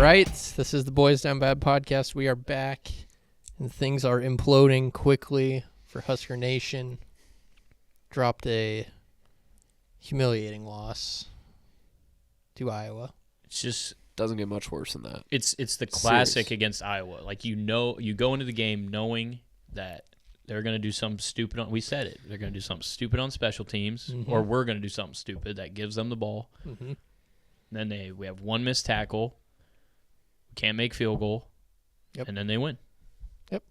right, this is the Boys Down Bad podcast. We are back, and things are imploding quickly for Husker Nation. Dropped a humiliating loss to Iowa. It's just doesn't get much worse than that. It's the classic against Iowa. Like, you go into the game knowing that they're going to do something stupid we said it. They're going to do something stupid on special teams, or we're going to do something stupid that gives them the ball. Mm-hmm. Then we have one missed tackle, can't make field goal, and then they win. Yep.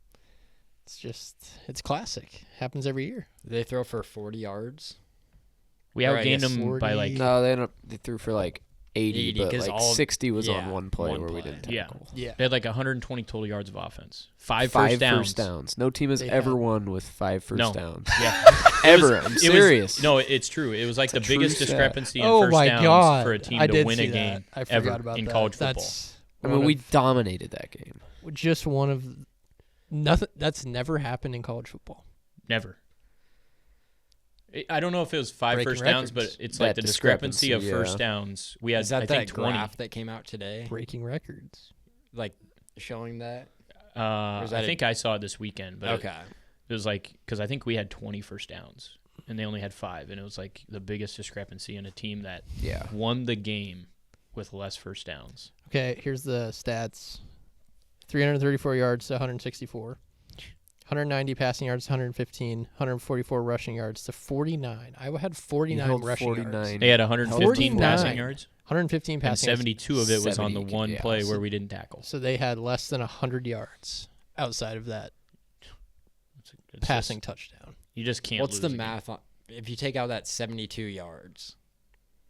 It's classic. Happens every year. Did they throw for 40 yards? We outgained them 40. by like... No, they threw for like 80 but like 60 was on one play where we didn't tackle. Yeah. They had like 120 total yards of offense. Five first downs. No team has ever won with 5 first downs. Yeah. Ever. I'm serious. It's true. It was like the biggest discrepancy in first downs for a team to win a game ever in college football. I mean, we dominated that game. Just one of nothing that's never happened in college football. Never. I don't know if it was 5 Breaking first downs, records. but it's like the discrepancy of first downs. We had, Is that I think, that 20. graph that came out today? Breaking records. Like, showing that? I think I saw it this weekend. But okay. It was like, because I think we had 20 first downs, and they only had 5. And it was like the biggest discrepancy in a team that won the game with less first downs. Okay, here's the stats. 334 yards to 164. 190 passing yards to 115. 144 rushing yards to 49. Iowa had 49 rushing yards. They had 115 passing yards. 115 passing yards. And 72 of it was on the one play so, where we didn't tackle. So they had less than 100 yards outside of that passing touchdown. You just can't What's lose the again. math on if you take out that 72 yards?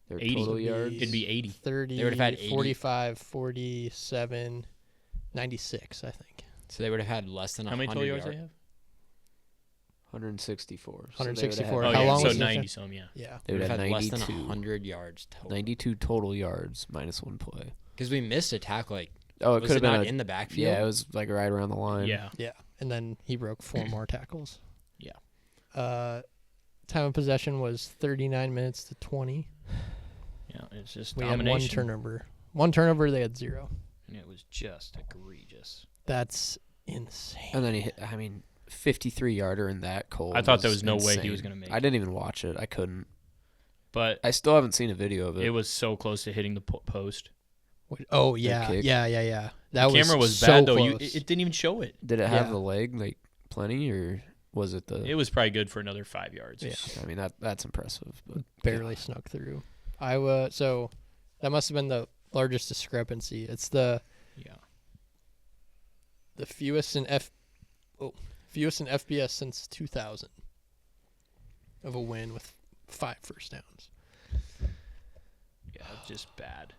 Their 80 total yards? It'd be 80. 30, They would have had 80. 45, 47, 96, I think. So they would have had less than 100 How many total yards they have? 164. 164. How long so was 90 some, yeah. Yeah. They would have had less 92. than 100 yards total. 92 total yards minus one play. Because we missed a tackle. Like, it could have been not in the backfield. Yeah, it was like right around the line. Yeah. Yeah. And then he broke 4 more tackles. Yeah. Time of possession was 39 minutes to 20. Yeah, it's just we domination. had 1 turnover. 1 turnover, they had 0. And it was just egregious. That's insane. And then he hit, 53-yarder in that cold. I thought there was no insane. way he was going to make it. I didn't even watch it. I couldn't. But I still haven't seen a video of it. It was so close to hitting the post. Oh, yeah. Yeah. The camera was so bad, though. Close. It didn't even show it. Did it have the leg, like, plenty, or was it the... It was probably good for another 5 yards. Yeah. I mean, that's impressive. But barely snuck through. Iowa, so that must have been the largest discrepancy. It's the fewest in FBS since 2000 of a win with 5 first downs. Yeah, just bad.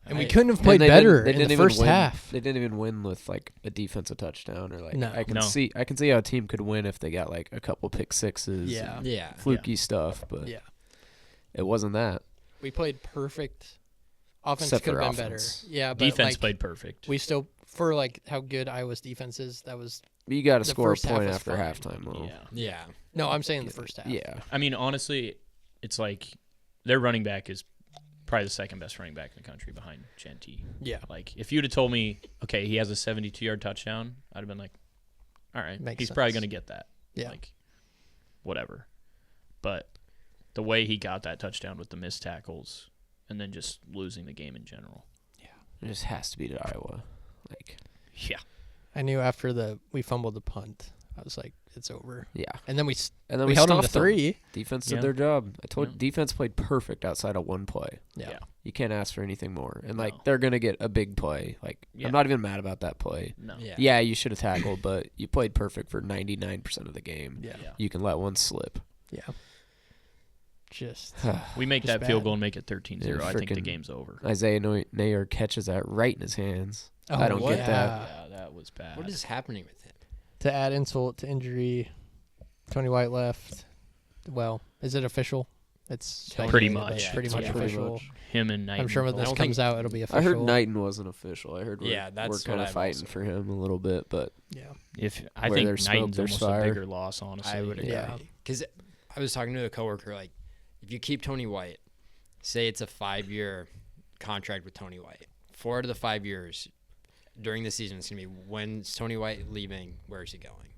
And we couldn't have played better in the first half. They didn't even win with like a defensive touchdown or like. No. I can see how a team could win if they got like a couple pick sixes. Yeah. Fluky stuff, but it wasn't that. We played perfect. Offense Except could for have been offense. better. Yeah, but defense played perfect. We still, for like how good Iowa's defense is, that was. You got to score a first half point was after fine. halftime, though. Yeah. No, I'm saying the first half. Yeah. I mean, honestly, it's like their running back is probably the second best running back in the country behind Genty. Yeah. Like, if you'd have told me, okay, he has a 72-yard touchdown, I'd have been like, all right, he's probably going to get that. Yeah. Like, whatever. But the way he got that touchdown with the missed tackles and then just losing the game in general. It just has to be to Iowa. Like, yeah. I knew after we fumbled the punt, I was like, it's over. Yeah. And then we we held them to stuffed them. 3. Defense did their job. I told you, defense played perfect outside of one play. Yeah. You can't ask for anything more. And, they're going to get a big play. Like, I'm not even mad about that play. No. Yeah, you should have tackled, but you played perfect for 99% of the game. Yeah. You can let one slip. Yeah. We make that bad. field goal and make it 13-0. Yeah, I think the game's over. Isaiah Nayer catches that right in his hands. Oh, I don't get that. Yeah, that was bad. What is happening with him? To add insult to injury, Tony White left. Well, is it official? It's Pretty much. pretty much official. Him and Knighton. I'm sure when this comes out, it'll be official. I heard Knighton wasn't official. I heard we're that's kind what of fighting for him a little bit, but I where think there's smoke, Knighton's there's almost fire. a bigger loss, honestly. I would agree. Yeah. Because I was talking to a coworker, like, if you keep Tony White, say it's a 5-year contract with Tony White, 4 out of the 5 years during the season, it's going to be, when's Tony White leaving? Where is he going?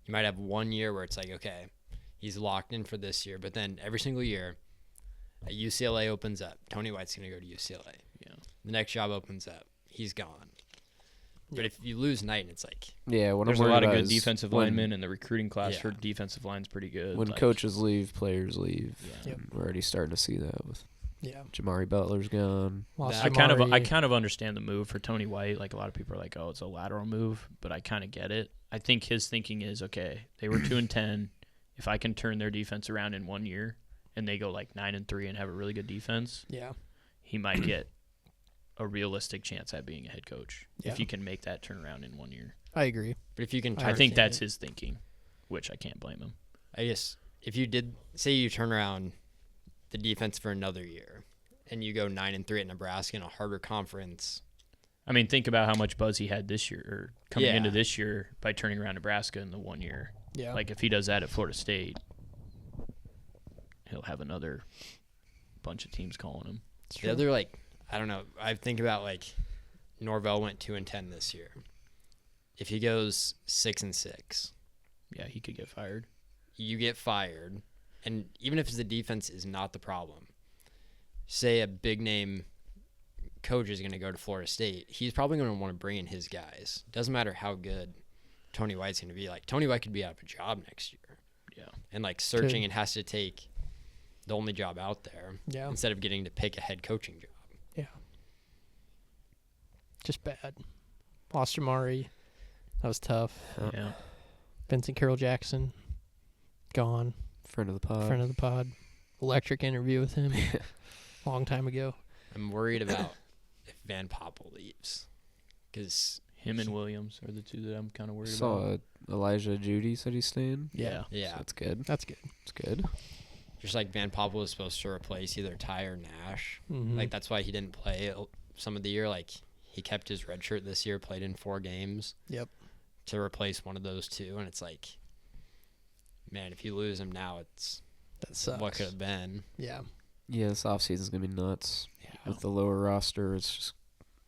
You might have 1 year where it's like, okay, he's locked in for this year. But then every single year, a UCLA opens up. Tony White's going to go to UCLA. Yeah. The next job opens up. He's gone. But if you lose Knight, it's like, Yeah, what There's I'm a worried lot of about good is defensive when- linemen, and the recruiting class for Yeah. defensive line's pretty good. When like, coaches leave, players leave. Yeah. Yep. We're already starting to see that with Yeah. Jamari Butler's gone. Lost I kind Amari. of understand the move for Tony White. Like a lot of people are like, oh, it's a lateral move, but I kind of get it. I think his thinking is, okay, they were 2-10. If I can turn their defense around in 1 year, and they go like 9-3 and have a really good defense, Yeah. he might get a realistic chance at being a head coach Yeah. if he can make that turnaround in 1 year. I agree. but if you can I turn, I think understand that's it. his thinking, which I can't blame him. I guess if you did, say you turn around the defense for another year and you go 9-3 at Nebraska in a harder conference, I mean, think about how much buzz he had this year, or coming Yeah. into this year by turning around Nebraska in the 1 year. Yeah. Like if he does that at Florida State, he'll have another bunch of teams calling him. It's the true. other, like, I don't know, I think about, like, Norvell went 2-10 this year. If he goes 6-6, Yeah, he could get fired. you get fired, and even if the defense is not the problem, say a big name coach is going to go to Florida State, he's probably going to want to bring in his guys. Doesn't matter how good Tony White's going to be. Like, Tony White could be out of a job next year. Yeah. And, like, searching, and has to take the only job out there Yeah. instead of getting to pick a head coaching job. Yeah. Just bad. Lost Amari. That was tough. Yeah. Vincent Carroll Jackson. Gone. Friend of the pod. Friend of the pod. Electric interview with him. Long time ago. I'm worried about if Van Poppel leaves. Because, Him and Williams are the two that I'm kind of worried Saw about. Elijah Judy said he's staying. Yeah. yeah, So that's good. That's good. It's good. just like Van Poppel was supposed to replace either Ty or Nash. Mhm. Like, that's why he didn't play some of the year. Like, he kept his red shirt this year, played in 4 games. Yep. To replace one of those two. And it's like, man, if you lose him now, it's That sucks. what could have been. Yeah. Yeah, this offseason's going to be nuts. Yeah. With the lower roster, it's just.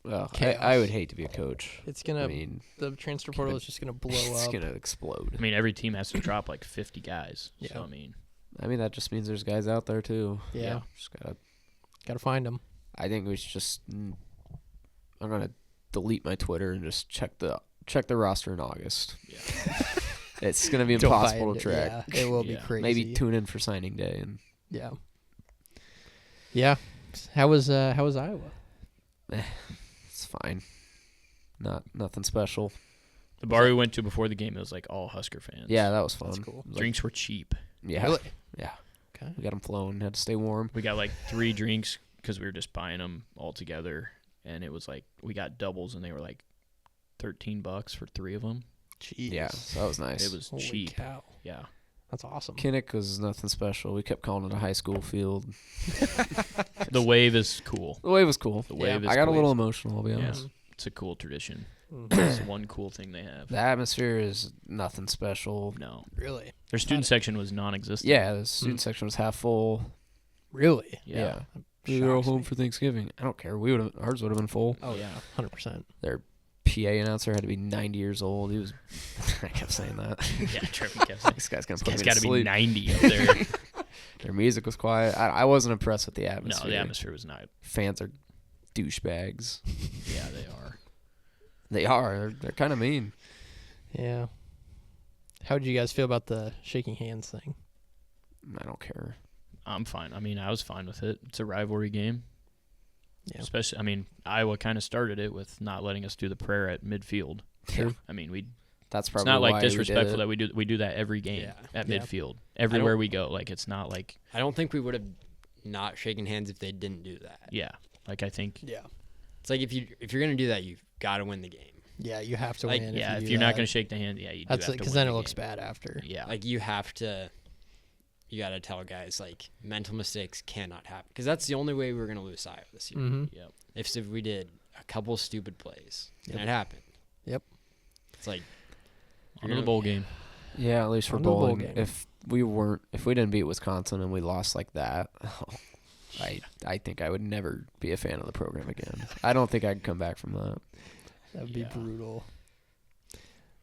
Well, I Chaos. would hate to be a coach. It's gonna. I mean, The transfer portal is just gonna blow it's up. going to explode. I mean, every team has to drop like 50 guys. Yeah. So, I mean, That just means there's guys out there, too. Yeah. Just gotta. Gotta find them. I think we should just. I'm going to delete my Twitter and just check the roster in August. yeah. It's going to be Don't buy impossible to into- track. Yeah, it will be Yeah. crazy. Maybe tune in for signing day and Yeah. Yeah. How was Iowa? it's fine. Nothing special. The bar we went to before the game, it was like all Husker fans. Yeah, that was fun. That's cool. It was like- Drinks were cheap. yeah. Really? Yeah. Okay. We got them flowing. Had to stay warm. We got like 3 drinks because we were just buying them all together. And it was like, we got doubles and they were like $13 for 3 of them. Jeez. Yeah, so that was nice. It was Holy cheap. cow. Yeah. That's awesome. Kinnick was nothing special. We kept calling it a high school field. The wave is cool. The wave was cool. The wave is I got a cool. little emotional, I'll be Yeah. honest. It's a cool tradition. Mhm. It's one cool thing they have. The atmosphere is nothing special. No. Really? Their student section was non-existent. Yeah, the student section was half full. Really? Yeah. We were all Shocks home me. for Thanksgiving. I don't care. Ours would have been full. Oh yeah, 100%. Their PA announcer had to be 90 years old. He was. I kept saying that. Yeah, Trevor kept saying, This guy's gonna this put guy's me got to to be sleep. 90 up there. Their music was quiet. I wasn't impressed with the No, atmosphere. the atmosphere was not. Fans are douchebags. Yeah, they are. They are. They're kind of mean. Yeah. How did you guys feel about the shaking hands thing? I don't care. I'm fine. I mean, I was fine with it. It's a rivalry game. Yeah. Especially, I mean, Iowa kind of started it with not letting us do the prayer at midfield. Sure. I mean, That's it's probably not why like we disrespectful did it. that we do that every game Yeah. at Yeah. midfield. Everywhere we go, like it's not like I don't think we would have not shaken hands if they didn't do that. yeah. Like I think Yeah. It's like if you're gonna do that, you've got to win the game. Yeah, you have to Like, win. yeah, if if you you're do not that. going to shake the hand, yeah, you do That's have to because win then the it looks game. bad after. Yeah. Like, you have to. You got to tell guys, like, mental mistakes cannot happen, because that's the only way we're gonna lose Iowa this year. Mm-hmm. Yep. If we did a couple stupid plays, Yep. and it happened. Yep. It's like On to the bowl game. Yeah, at least for On to the bowl bowling. game. If we didn't beat Wisconsin and we lost like that, I think I would never be a fan of the program again. I don't think I'd come back from that. That would be brutal.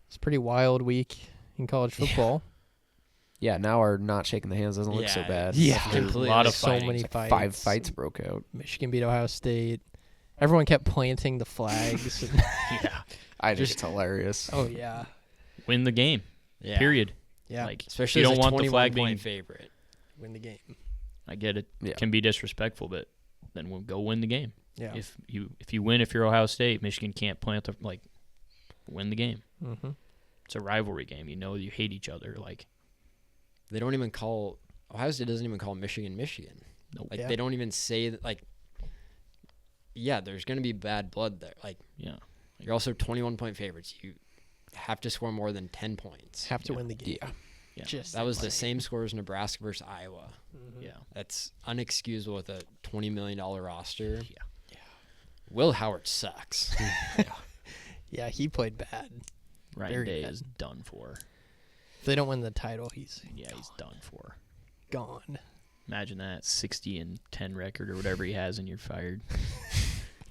It's a pretty wild week in college football. Yeah, now our not shaking the hands doesn't look so bad. Yeah. After Completely. A lot of So fighting. many like fights. 5 fights broke out. Michigan beat Ohio State. Everyone kept planting the flags. Yeah. I think it's hilarious. Oh, yeah. Win the game. Yeah. Period. Yeah. Like, Especially you as don't a want the 21 flag point being. favorite. Win the game. I get it. Yeah. It can be disrespectful, but then we'll go win the game. Yeah. If you win, if you're Ohio State, Michigan can't plant the win the game. Mm-hmm. It's a rivalry game. You know you hate each other. Like, They don't even call Ohio State doesn't even call Michigan. nope. Like Yeah. they don't even say that. Like, yeah, there's gonna be bad blood there. Like Yeah. you're also 21 point favorites. You have to score more than 10 points. Have to win the game. Yeah. Yeah. Just That was the same score as Nebraska versus Iowa. Mhm. Yeah. That's unexcusable with a $20 million roster. Yeah. Will Howard sucks. Yeah, he played bad. Ryan Very Day bad. is done for. If they don't win the title, he's Yeah, he's done for. gone. Imagine that 60-10 record or whatever he has, and you're fired.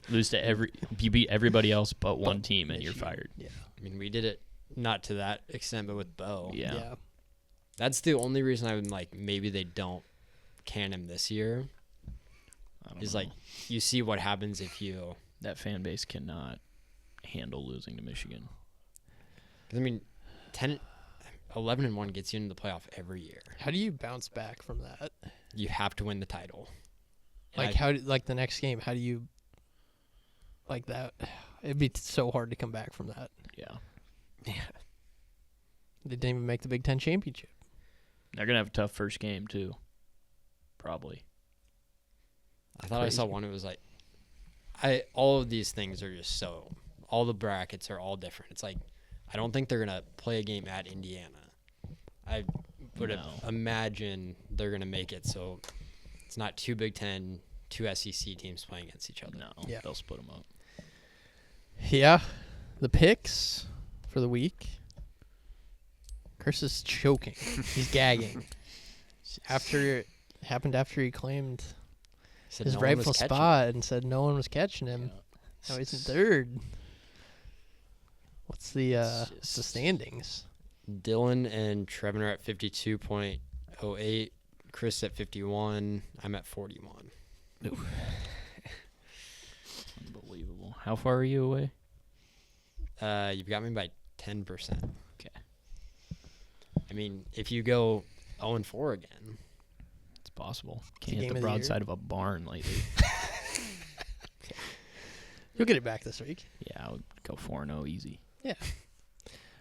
Lose to you beat everybody else but one team, and you're Michigan. fired. Yeah. I mean, we did it not to that extent, but with Bo. Yeah. That's the only reason I would like maybe they don't can him this year. I don't Is know. like you see what happens if you. That fan base cannot handle losing to Michigan. 'Cause, I mean, 11-1 gets you into the playoff every year. How do you bounce back from that? You have to win the title. And Like like the next game, how do you like that? It'd be so hard to come back from that. Yeah. They didn't even make the Big Ten championship. They're going to have a tough first game, too. Probably. I thought I saw one. It was like, all of these things are just so. All the brackets are all different. It's like, I don't think they're gonna play a game at Indiana. I would No. imagine they're gonna make it so it's not 2 Big Ten, 2 SEC teams playing against each other. No. Yeah. They'll split them up. Yeah. The picks for the week. Chris is choking. He's gagging. It happened after he claimed Said his no one was rightful catching spot and said no one was catching him. Now he's in third. What's the standings? it. Dylan and Trevin are at 52.08. Chris at 51. I'm at 41. Unbelievable. How far are you away? You've got me by 10%. Okay. I mean, if you go 0-4 again, It's possible. the Can't game hit of the the year. broadside of a barn lately. You'll get it back this week. Yeah, I would go 4-0 easy.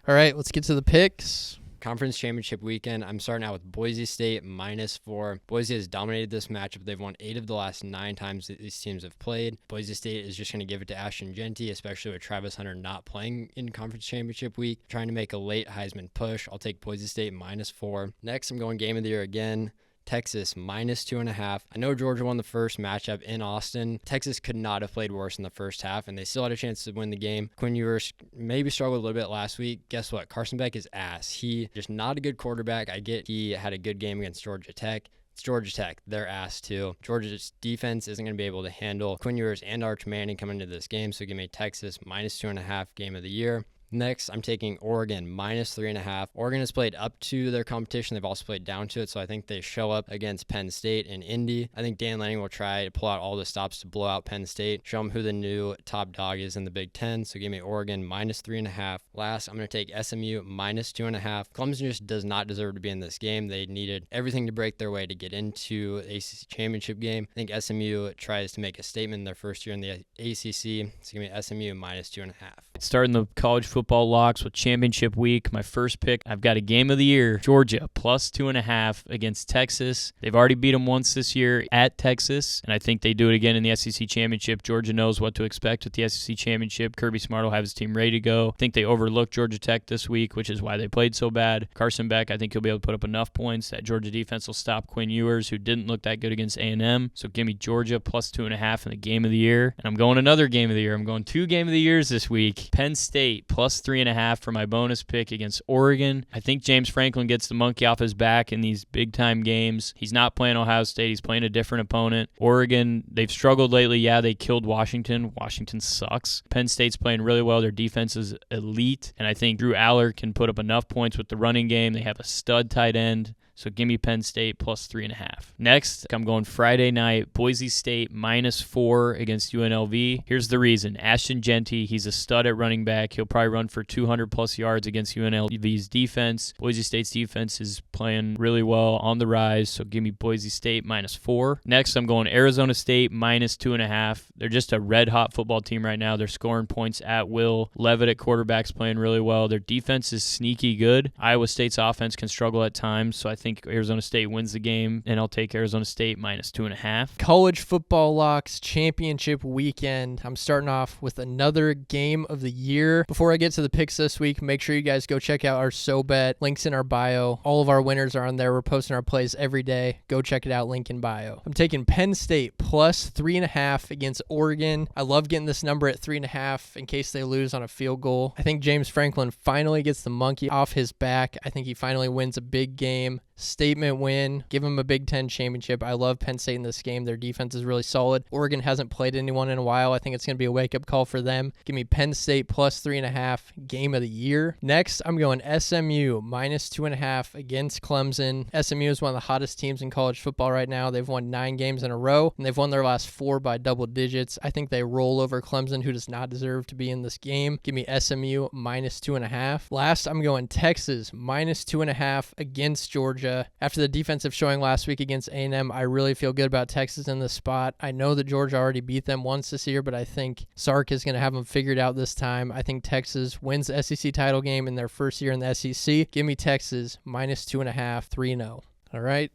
All right, let's get to the picks. Conference championship weekend, I'm starting out with Boise State -4. Boise has dominated this matchup. They've won 8 of the last 9 times that these teams have played. Boise State is just going to give it to Ashton Genty, especially with Travis Hunter not playing in conference championship week, trying to make a late Heisman push. I'll take Boise State -4. Next, I'm going game of the year again. Texas -2.5. I know Georgia won the first matchup in Austin. Texas could not have played worse in the first half, and they still had a chance to win the game. Quinn Ewers maybe struggled a little bit last week. Guess what? Carson Beck is ass. He just not a good quarterback. I get he had a good game against Georgia Tech. It's Georgia Tech. They're ass too. Georgia's defense isn't going to be able to handle Quinn Ewers and Arch Manning coming into this game, so give me Texas -2.5 game of the year. Next, I'm taking Oregon -3.5. Oregon has played up to their competition. They've also played down to it, so I think they show up against Penn State and Indy. I think Dan Lanning will try to pull out all the stops to blow out Penn State, show them who the new top dog is in the Big Ten, so give me Oregon -3.5. Last, I'm going to take SMU -2.5. Clemson just does not deserve to be in this game. They needed everything to break their way to get into the ACC championship game. I think SMU tries to make a statement in their first year in the ACC, so give me SMU -2.5. Starting the college football locks with championship week. My first pick, I've got a game of the year. Georgia +2.5 against Texas. They've already beat them once this year at Texas, and I think they do it again in the SEC championship. Georgia knows what to expect with the SEC championship. Kirby Smart will have his team ready to go. I think they overlooked Georgia Tech this week, which is why they played so bad. Carson Beck, I think he'll be able to put up enough points. That Georgia defense will stop Quinn Ewers, who didn't look that good against A&M. So give me Georgia +2.5 in the game of the year. And I'm going another game of the year. I'm going 2 game of the years this week. Penn State plus 3.5 for my bonus pick against Oregon. I think James Franklin gets the monkey off his back in these big-time games. He's not playing Ohio State. He's playing a different opponent. Oregon, they've struggled lately. Yeah, they killed Washington. Washington sucks. Penn State's playing really well. Their defense is elite, and I think Drew Aller can put up enough points with the running game. They have a stud tight end. So give me Penn State plus 3.5. Next, I'm going Friday night, Boise State -4 against UNLV. Here's the reason. Ashton Genty, he's a stud at running back. He'll probably run for 200-plus yards against UNLV's defense. Boise State's defense is playing really well on the rise, so give me Boise State -4. Next, I'm going Arizona State -2.5. They're just a red-hot football team right now. They're scoring points at will. Levitt at quarterback's playing really well. Their defense is sneaky good. Iowa State's offense can struggle at times, so I think Arizona State wins the game, and I'll take Arizona State -2.5. College football locks championship weekend. I'm starting off with another game of the year. Before I get to the picks this week, make sure you guys go check out our SoBet. Links in our bio. All of our winners are on there. We're posting our plays every day. Go check it out. Link in bio. I'm taking Penn State plus 3.5 against Oregon. I love getting this number at 3.5 in case they lose on a field goal. I think James Franklin finally gets the monkey off his back. I think he finally wins a big game. Statement win. Give them a Big Ten championship. I love Penn State in this game. Their defense is really solid. Oregon hasn't played anyone in a while. I think it's going to be a wake-up call for them. Give me Penn State plus 3.5, game of the year. Next, I'm going SMU -2.5 against Clemson. SMU is one of the hottest teams in college football right now. They've won 9 games in a row, and they've won their last 4 by double digits. I think they roll over Clemson, who does not deserve to be in this game. Give me SMU -2.5. Last, I'm going Texas -2.5 against Georgia. After the defensive showing last week against A&M, I really feel good about Texas in this spot. I know that Georgia already beat them once this year, but I think Sark is going to have them figured out this time. I think Texas wins the SEC title game in their first year in the SEC. Give me Texas -2.5, 3-0. All right,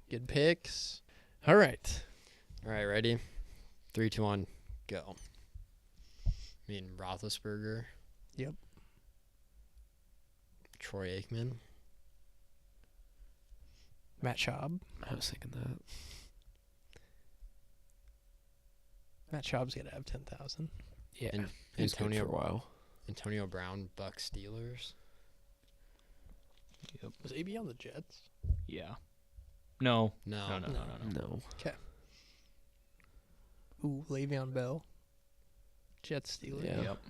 good picks. All right. All right, ready? 3, 2, 1, go. I mean, Roethlisberger. Yep. Troy Aikman. Matt Schaub. I was thinking that. Matt Schaub's going to have 10,000. Yeah. And He's good Antonio for a while. Antonio Brown, Bucks Steelers. Yep. Was AB on the Jets? Yeah. No. No. No. Ooh, Le'Veon Bell. Jets Steelers. Yeah. Yep.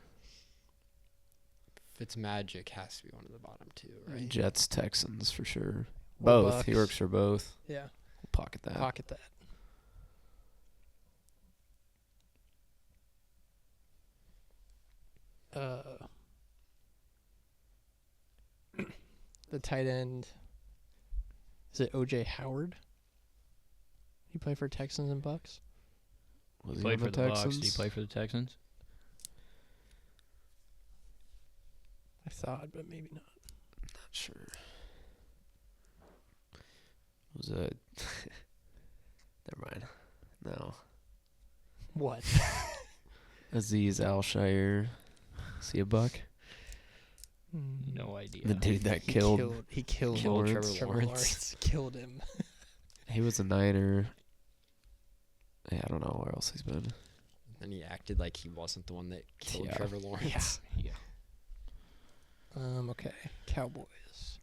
Fitzmagic has to be one of the bottom 2, right? Jets, Texans for sure. Or Both. Bucks. He works for both. Yeah. We'll pocket that. Pocket that. The tight end. Is it O.J. Howard? He played for Texans and Bucks? Was he Played on for the Bucks. Did he play for the Texans? I thought, but maybe not. Not sure. Was it? Never mind. No. What? Aziz Alshire. Is he a Buck? No idea. The dude that He killed. killed Lawrence. Trevor Lawrence. Killed him. He was a Niner. Yeah, I don't know where else he's been. And he acted like he wasn't the one that killed Yeah. Trevor Lawrence. Yeah. Okay. Cowboys.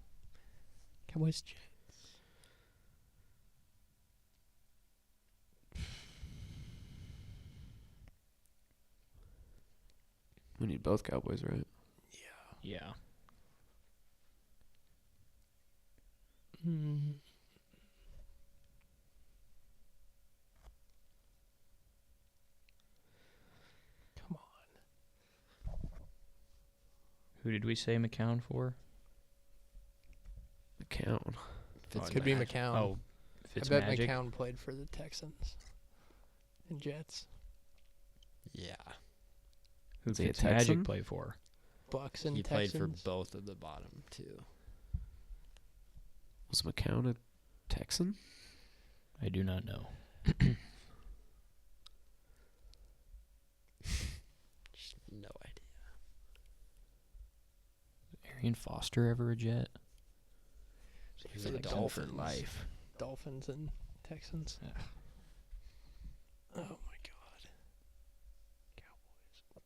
Cowboys. Jets. We need both Cowboys, right? Yeah. Mm. Come on. Who did we say McCown for? McCown. Could be Fitzmagic. McCown. Oh, I bet Fitzmagic. McCown played for the Texans and Jets. Yeah. Who Is he a Fitzmagic Texan? play for? Bucks and He played Texans. for both of the bottom 2. Was McCown a Texan? I do not know. Just no idea. Arian Foster ever a Jet? He was For a the Texan Dolphins. for life. Dolphins and Texans. Yeah. Oh my God.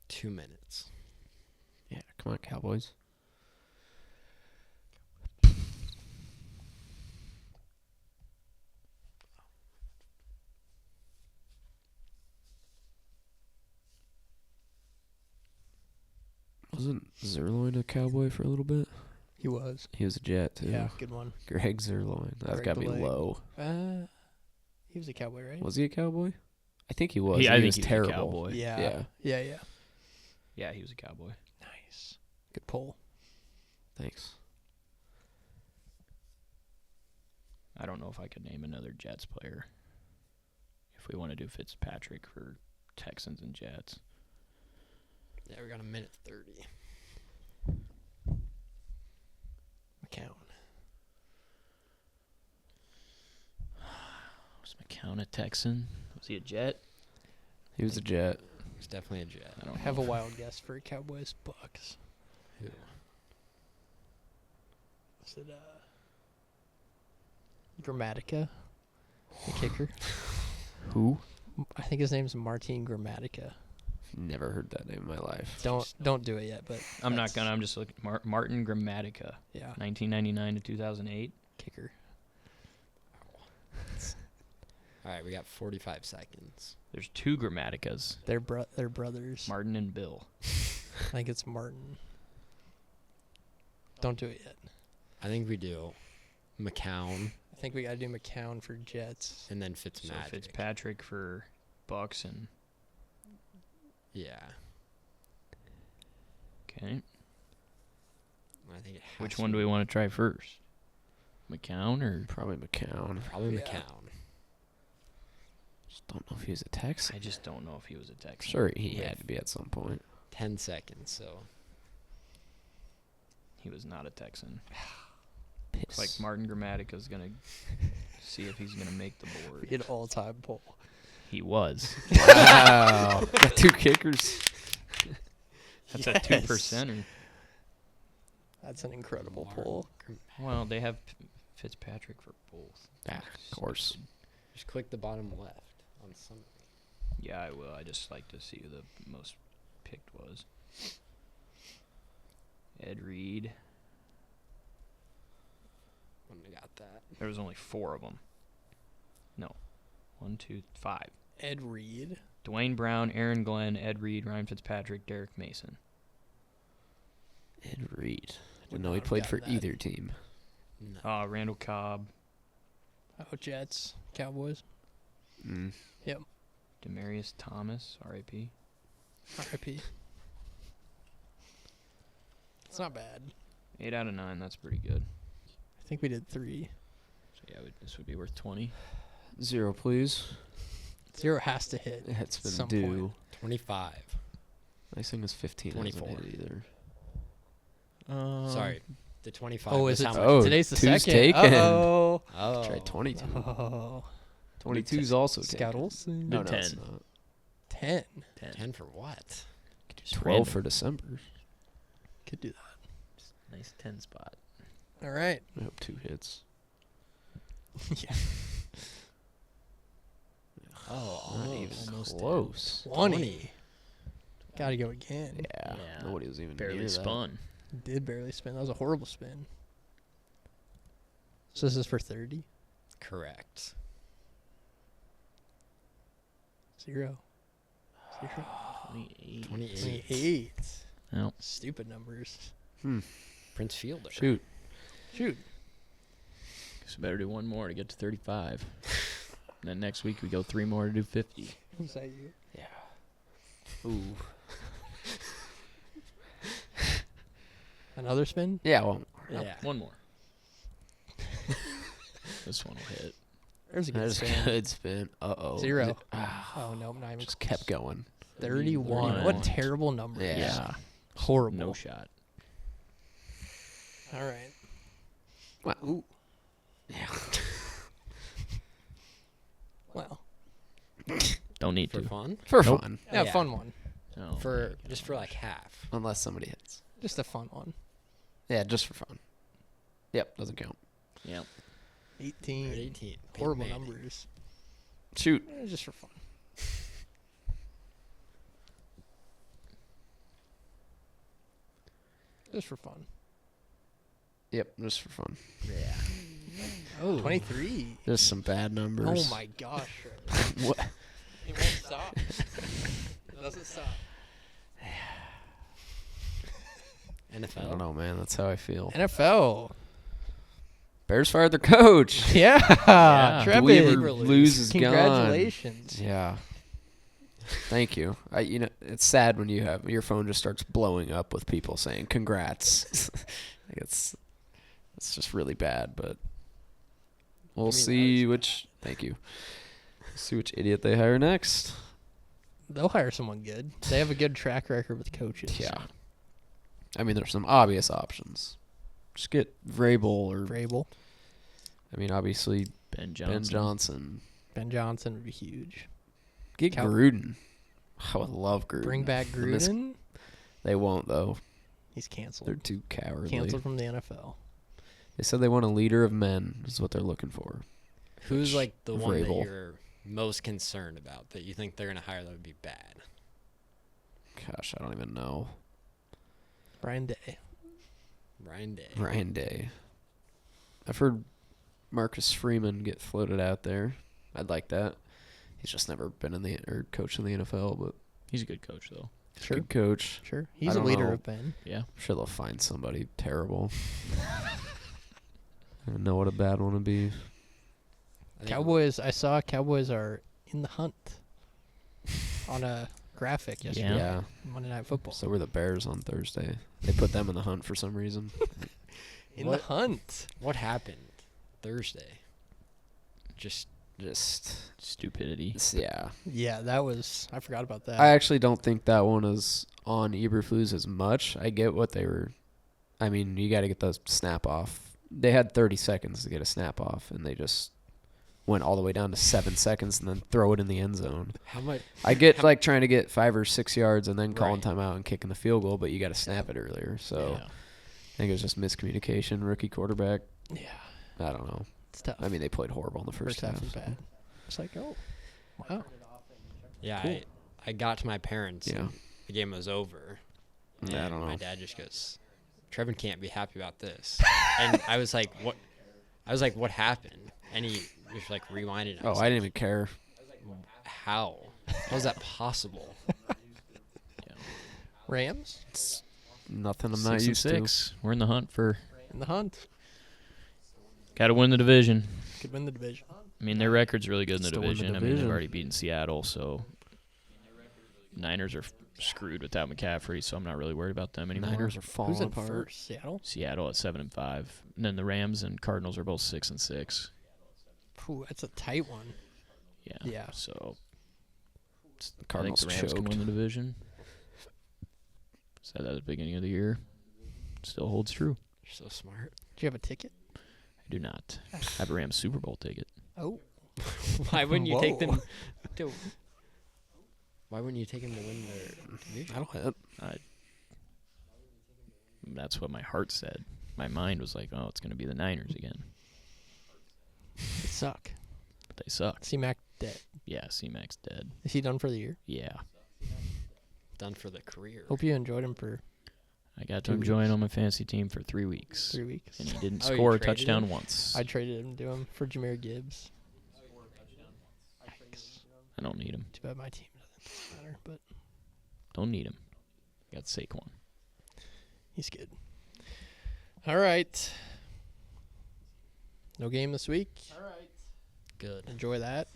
2 minutes. Yeah, come Come on, Cowboys. Wasn't Zerloin a Cowboy for a little bit? He was. He was a Jet, too. Yeah, good one. Greg Zerloin. That's Greg got to the be leg. low. He was a Cowboy, right? Was he a Cowboy? I think he was. I He think was he was a terrible. Cowboy. Yeah. Yeah. Yeah, he was a Cowboy. Nice. Good pull. Thanks. I don't know if I could name another Jets player. If we want to do Fitzpatrick for Texans and Jets. Yeah, we got a minute 30. McCown. Was McCown a Texan? Was he a Jet? He was a Jet. It's definitely a Jet. I don't I have know. a wild guess for Cowboys Bucks. Who? Is it Grammatica? The kicker? Who? I think his name's Martin Grammatica. Never heard that name in my life. Don't do it yet, but I'm not that's- gonna. I'm just looking. Martin Grammatica, Yeah, 1999 to 2008. kicker. All right, we got 45 seconds. There's two Grammaticas, They're brothers. Martin and Bill. I think it's Martin. Don't do it yet. I think we do McCown I think we gotta do McCown for Jets. and then So Fitzmagic. Fitzpatrick for Bucks and Yeah. okay. I think it has Which to one do be we want to try first? McCown or Probably McCown. Probably Yeah. McCown. Just don't know if he was a Texan. I just don't know if he was a Texan. Sure, he Yeah. had to be at some point. 10 seconds, so. He was not a Texan. Piss. Looks like Martin Grammatica's gonna see if he's gonna make the board. An all-time pull. He was. Wow. Got two kickers. That's Yes. a 2% or That's an incredible Martin pull. well, they have Fitzpatrick for both. Ah, of course. Just click the bottom left on summary. Yeah, I will. I just like to see who the most picked was. Ed Reed. Wouldn't have got that. There was only 4 of them. No. 1, 2, 5. Ed Reed. Dwayne Brown, Aaron Glenn, Ed Reed, Ryan Fitzpatrick, Derek Mason. Ed Reed. Would Didn't know not he have played for gotten that. either team. No. Randall Cobb, Oh, Jets. Cowboys. Mm. Demarius Thomas, R.I.P. RIP. It's not bad. 8 out of 9. That's pretty good. I think we did 3. So yeah, this would be worth 20. 0, please. 0 has to hit. It's been some due. point. 25. Nice thing is 15 hasn't 24. hit either. Sorry. The 25 Oh, was is it? how much? Oh, Today's the two's second. taken. Oh. Oh. Try 22. Oh. 22 is also Scout taken. Olsen. No, Did no, it's 10. not. 10. 10. 10 for what? 12 random. for December. Could do that. Nice 10 spot. All right. I hope 2 hits. Yeah. Oh, Not almost. even close. 20. Got to go again. Yeah. Yeah. Nobody was even Barely near that. spun. Did barely spin. That was a horrible spin. So this is for 30? Correct. 0. 28. 28. 28. Well, Stupid numbers. Prince Fielder. Shoot. Shoot. guess we better do one more to get to 35. And then next week we go 3 more to do 50. Is that you? Ooh. Another spin? Yeah, well, Yeah. One more. This one will hit. There's a good that's spin. a good spin. Uh-oh. 0. Ah, Oh, no, not even just close. kept going. 31. What terrible numbers. Yeah. Horrible. No shot. All right. Well, Ooh. yeah. Well, Don't need For to. fun? For Nope. fun. yeah, Yeah. fun one. No, For just for like half. Unless somebody hits. Just a fun one. Yeah, just for fun. Yep, doesn't count. yeah. 18. 18. Horrible Peyton Manning. numbers. Shoot. Just for fun. Just for fun. Yep, just for fun. Yeah. Oh, 23. Just some bad numbers. Oh my gosh. Trevor. What? It won't stop. It doesn't stop. NFL. I don't know, man. That's how I feel. NFL. Bears fired their coach. Yeah. The Weaver Trevor. loses gone. Congratulations. Yeah. Thank you. It's sad when your phone just starts blowing up with people saying congrats. It's just really bad, but we'll see which. Thank you. See which idiot they hire next. They'll hire someone good. They have a good track record with coaches. Yeah. I mean, there's some obvious options. Just get Vrabel. I mean, obviously Ben Johnson. Ben Johnson. Ben Johnson would be huge. Get Gruden. I would love Gruden. Bring back Gruden. They won't, though. He's canceled. They're too cowardly. Canceled from the NFL. They said they want a leader of men is what they're looking for. Who's like the one that Vrabel. you're most concerned about that you think they're going to hire that would be bad? Gosh, I don't even know. Brian Day. Ryan Day. I've heard Marcus Freeman get floated out there. I'd like that. He's just never been coached in the NFL, but He's a good coach, though. Sure. good coach. Sure. I He's a don't leader know. of Ben. Yeah. I'm sure they'll find somebody terrible. I don't know what a bad one would be. I think Cowboys. I saw Cowboys are in the hunt on a graphic yesterday. Yeah. Monday Night Football. So were the Bears on Thursday. They put them in the hunt for some reason. in what- the hunt. What happened Thursday? Just Stupidity. Yeah. Yeah, that was. I forgot about that. I actually don't think that one is on Eberflus as much. I get what they were. I mean, you got to get the snap off. They had 30 seconds to get a snap off, and they just went all the way down to 7 seconds and then throw it in the end zone. how much? I get like trying to get 5 or 6 yards and then calling Right. timeout and kicking the field goal, but you got to snap it earlier. So Yeah. I think it was just miscommunication. Rookie quarterback. yeah, I don't know. it's tough. I mean, they played horrible in the first half. was so. bad. It's like, oh, wow. Yeah, Cool. I got to my parents. Yeah. And the game was over. Yeah, I and don't know. My dad just goes, "Trevin can't be happy about this." And I was like, "What?" I was like, "What happened?" And he just like rewinded. Oh, was I like, didn't even care. How? How is that possible? Rams It's nothing I'm 6 not and used 6. We're in the hunt for. in the hunt. Got to win the division. Could win the division. I mean, their record's really good in the Still win the division. I mean, they've division. already beaten Seattle, so Niners are screwed without McCaffrey, so I'm not really worried about them to. anymore. Niners are falling Who's in apart. first? Seattle. Seattle at 7-5, and then the Rams and Cardinals are both 6 and 6. Ooh, that's a tight one. Yeah. Yeah. So The Cardinals I think the Rams choked. can win the division. Said that at the beginning of the year. Still holds true. You're so smart. Do you have a ticket? I do not. I have a Rams Super Bowl ticket. Oh, Why wouldn't you take them? Whoa. To, why wouldn't you take them to win their division? I don't. That's what my heart said. My mind was like, oh, it's going to be the Niners again. they suck. But they suck. C-Mac dead. Yeah, C-Mac's dead. Is he done for the year? Yeah. Done for the career. Hope you enjoyed him for I got to 2 enjoy it weeks. on my fantasy team for 3 weeks. 3 weeks. And he didn't Oh, you score a traded touchdown him? once. I traded him to him for Jahmyr Gibbs. Yikes. I don't need him. Too bad my team doesn't matter, but Don't need him. Got Saquon. he's good. All right. No game this week. Good. Enjoy that.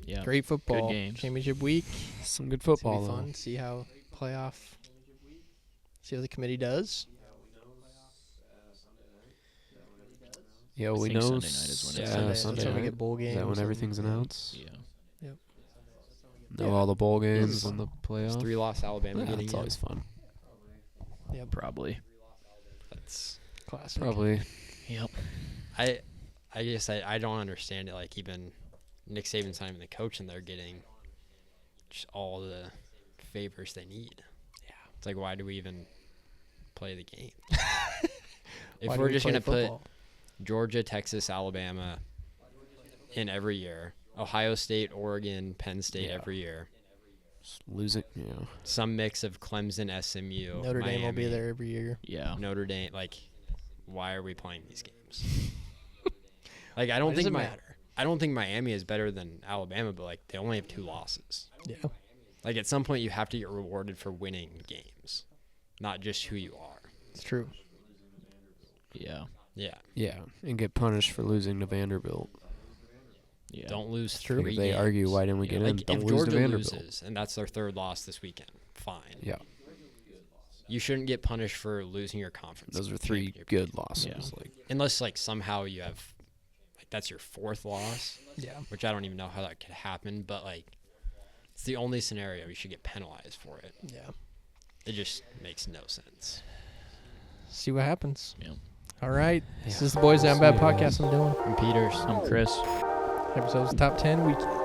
Yeah. Great football. games. Championship week. Some good It's gonna football be though. fun. See how playoff. See how the committee does. Yeah, I we think know. Sunday night is when yeah, it's Sunday. Sunday That's when we night. get bowl Is games. that when and- everything's announced? Yeah. Know Yeah. all the bowl It'll be games fun. and the Is playoffs. 3-loss Alabama Yeah, getting it's in? always fun. Yep. Probably. That's Classic. Probably. Yep. I guess I don't understand it. Like even Nick Saban's not even the coach, and they're getting just all the favors they need. Yeah, it's like why do we even play the game? If Why do we're we just play gonna football? put Georgia, Texas, in every year, Ohio State, Oregon, Penn State Yeah. every year, Just losing, some mix of Clemson, SMU, Notre Dame will be Miami, there every year. Yeah. Notre Dame. Like, why are we playing these games? Like, I don't Why does think it matter? I don't think Miami is better than Alabama, but like they only have 2 losses. Yeah. Like at some point you have to get rewarded for winning games, not just who you are. It's true. Yeah. Yeah. Yeah, and get punished for losing to Vanderbilt. Yeah. Don't lose true. 3 If they games. argue, why didn't we get in? Like Don't if lose Georgia to Vanderbilt. loses and that's their 3rd loss this weekend, fine. Yeah, You shouldn't get punished for losing your conference. those are 3 championship good game. losses. Yeah. Like, Unless like somehow you have like that's your 4th loss, Yeah. which I don't even know how that could happen, but like it's the only scenario you should get penalized for it. Yeah. It just makes no sense. See what happens. Yeah. All right. This is the Boys Down Bad podcast. I'm Dylan. And Peters. I'm Chris. Episode's top 10 weekend.